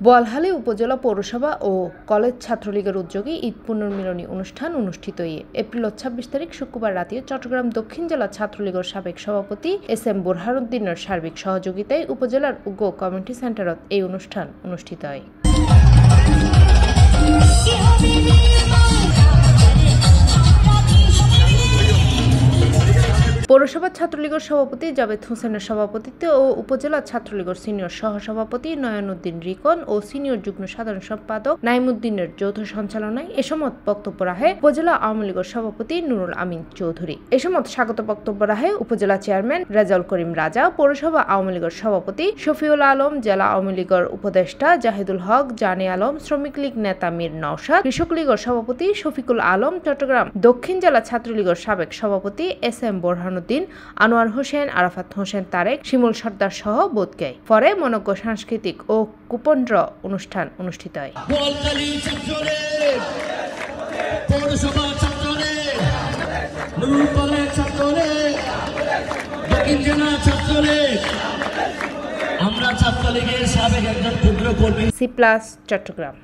বোয়ালখালী উপজেলা পৌরসভা ও কলেজ ছাত্রলীগের উদ্যোগে ঈদ পুনর্মিলনী অনুষ্ঠান অনুষ্ঠিত এপ্রিল 26 তারিখ শুক্রবার রাতে চট্টগ্রাম দক্ষিণ জেলা ছাত্রলীগের সাবেক সভাপতি SM বুরহানুদ্দিনের সার্বিক সহযোগিতায় উপজেলার উগ্র কমিউনিটি সেন্টারত এই অনুষ্ঠান অনুষ্ঠিত হয়। পৌরসভা ছাত্রলীগের সভাপতি জাবেদ হোসেনের সভাপতিত্বে ও উপজেলা ছাত্রলীগের সিনিয়র সহসভাপতি নয়নউদ্দিন রিকন ও সিনিয়র যুগ্ম সাধারণ সম্পাদক নাইমুদ্দিনের যৌথ সঞ্চালনায় এ সময় বক্তব্য রাখে উপজেলা আওয়ামী লীগের সভাপতি নুরুল আমিন চৌধুরী। এ সময় স্বাগত বক্তব্য রাখে উপজেলা চেয়ারম্যান রেজাউল করিম রাজা, পৌরসভা আওয়ামী লীগের সভাপতি শফিউল আলম, জেলা আওয়ামী লীগের উপদেষ্টা জাহিদুল হক, জানে আলম, শ্রমিক লীগ নেতা মীর নওশাদ, কৃষক লীগের সভাপতি শফিকুল আলম, চট্টগ্রাম দক্ষিণ জেলা ছাত্রলীগের সাবেক সভাপতি SM বুরহানুদ্দিন, আনোয়ার হোসেন, আরাফাত হোসেন তারেক, শিমুল সর্দার সহ বোধগায়। পরে মনোজ্ঞ সাংস্কৃতিক ও কুপন ড্র অনুষ্ঠান অনুষ্ঠিত হয়। আমরা ছাত্রলীগের সাবেক একজন ক্ষুদ্র কর্মী। C+ চট্টগ্রাম।